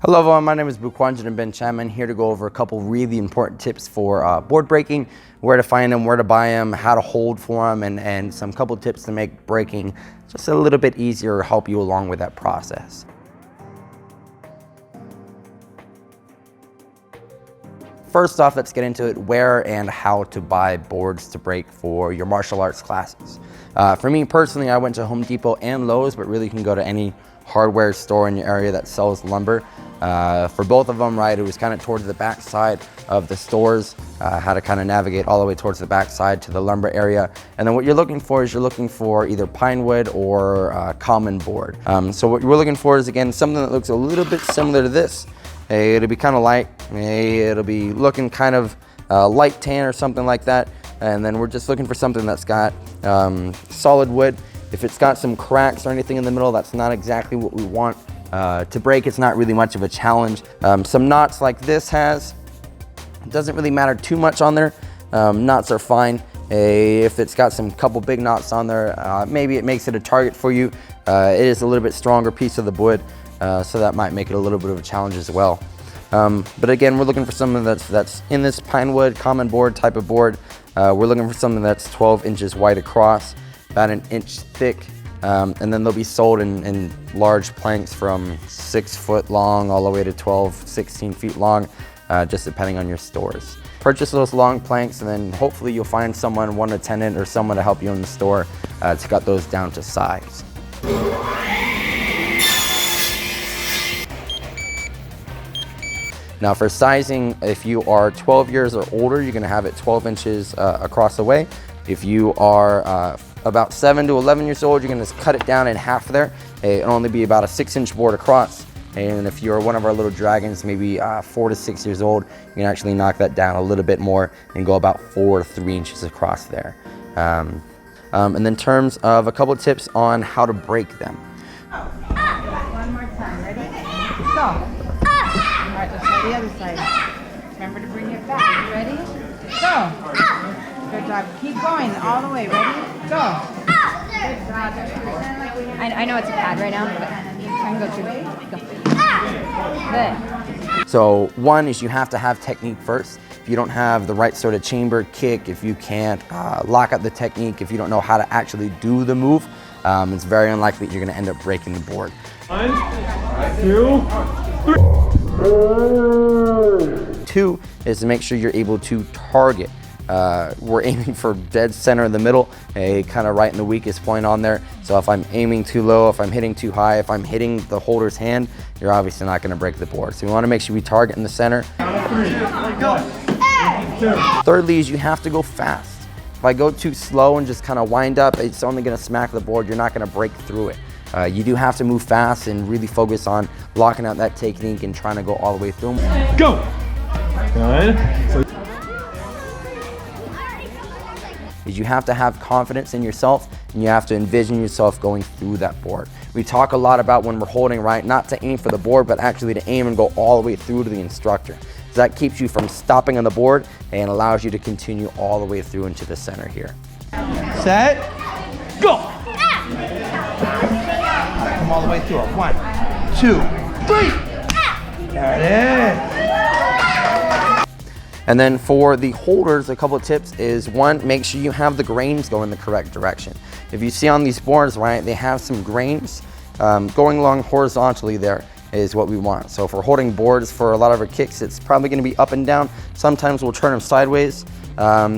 Hello everyone, my name is Bukwanja Ben Cham. I'm here to go over a couple really important tips for board breaking, where to find them, where to buy them, how to hold for them, and some couple tips to make breaking just a little bit easier, help you along with that process. First off, let's get into it, where and how to buy boards to break for your martial arts classes. For me personally, I went to Home Depot and Lowe's, but really you can go to any hardware store in your area that sells lumber. For both of them, right, it was kind of towards the back side of the stores, how to kind of navigate all the way towards the back side to the lumber area. And then what you're looking for is you're looking for either pine wood or common board. So what we're looking for is, again, something that looks a little bit similar to this. It'll be kind of light, it'll be looking kind of light tan or something like that. And then we're just looking for something that's got solid wood. If it's got some cracks or anything in the middle, that's not exactly what we want to break. It's not really much of a challenge. Some knots like this has, it doesn't really matter too much on there. Knots are fine. If it's got some couple big knots on there, maybe it makes it a target for you. It is a little bit stronger piece of the wood. So that might make it a little bit of a challenge as well. But again, we're looking for something that's in this pine wood, common board type of board. We're looking for something that's 12 inches wide across, about an inch thick, and then they'll be sold in large planks from 6 foot long all the way to 12, 16 feet long, just depending on your stores. Purchase those long planks, and then hopefully you'll find someone, one attendant or someone to help you in the store to cut those down to size. Now for sizing, if you are 12 years or older, you're gonna have it 12 inches across the way. If you are about 7 to 11 years old, you're gonna cut it down in half there. It'll only be about a 6-inch board across. And if you're one of our little dragons, maybe 4 to 6 years old, you can actually knock that down a little bit more and go about 4 to 3 inches across there. And then in terms of a couple of tips on how to break them. One more time, ready? Go. All right, let's try the other side. Remember to bring it back. You ready? Go. Good job. Keep going all the way. Ready? Go. Good job. I know it's a pad right now, but I can go through. Go. Good. So one is you have to have technique first. If you don't have the right sort of chamber kick, if you can't lock up the technique, if you don't know how to actually do the move, it's very unlikely that you're going to end up breaking the board. 1, 2, 3. 2 is to make sure you're able to target. We're aiming for dead center in the middle, kind of right in the weakest point on there. So if I'm aiming too low, if I'm hitting too high, if I'm hitting the holder's hand, you're obviously not going to break the board. So we want to make sure we target in the center. 3, go. 2. Thirdly is you have to go fast. If I go too slow and just kind of wind up, it's only going to smack the board. You're not going to break through it. You do have to move fast and really focus on locking out that technique and trying to go all the way through. Go. Good. You have to have confidence in yourself, and you have to envision yourself going through that board. We talk a lot about when we're holding, right, not to aim for the board, but actually to aim and go all the way through to the instructor. So that keeps you from stopping on the board and allows you to continue all the way through into the center here. Set. Go. Come all the way through it. 1, 2, 3. There it is. And then for the holders, a couple of tips is, one, make sure you have the grains going the correct direction. If you see on these boards, right, they have some grains going along horizontally there is what we want. So if we're holding boards for a lot of our kicks, it's probably gonna be up and down. Sometimes we'll turn them sideways.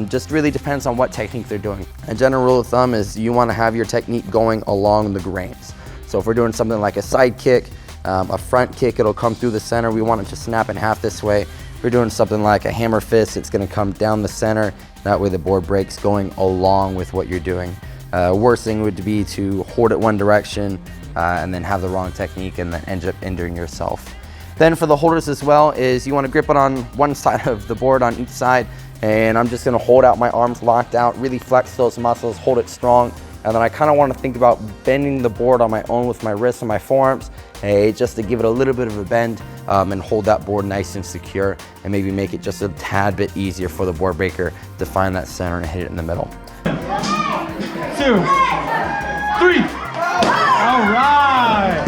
Just really depends on what technique they're doing. A general rule of thumb is you wanna have your technique going along the grains. So if we're doing something like a side kick, a front kick, it'll come through the center. We want it to snap in half this way. If we're doing something like a hammer fist, it's gonna come down the center. That way the board breaks going along with what you're doing. Worst thing would be to hold it one direction and then have the wrong technique and then end up injuring yourself. Then for the holders as well is you wanna grip it on one side of the board on each side, and I'm just gonna hold out my arms locked out, really flex those muscles, hold it strong. And then I kind of want to think about bending the board on my own with my wrists and my forearms, just to give it a little bit of a bend and hold that board nice and secure, and maybe make it just a tad bit easier for the board breaker to find that center and hit it in the middle. 2, 3. All right.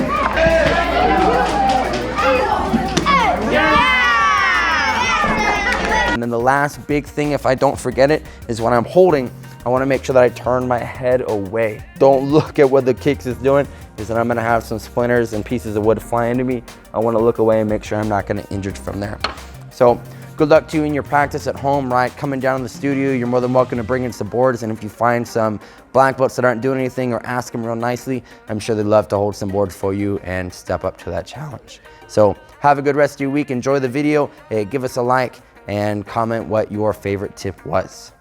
then the last big thing, if I don't forget it, is when I'm holding, I wanna make sure that I turn my head away. Don't look at what the kicks is doing, because then I'm gonna have some splinters and pieces of wood fly into me. I wanna look away and make sure I'm not gonna injure from there. So good luck to you in your practice at home, right? Coming down in the studio, you're more than welcome to bring in some boards, and if you find some black belts that aren't doing anything, or ask them real nicely, I'm sure they'd love to hold some boards for you and step up to that challenge. So have a good rest of your week. Enjoy the video. Hey, give us a like and comment what your favorite tip was.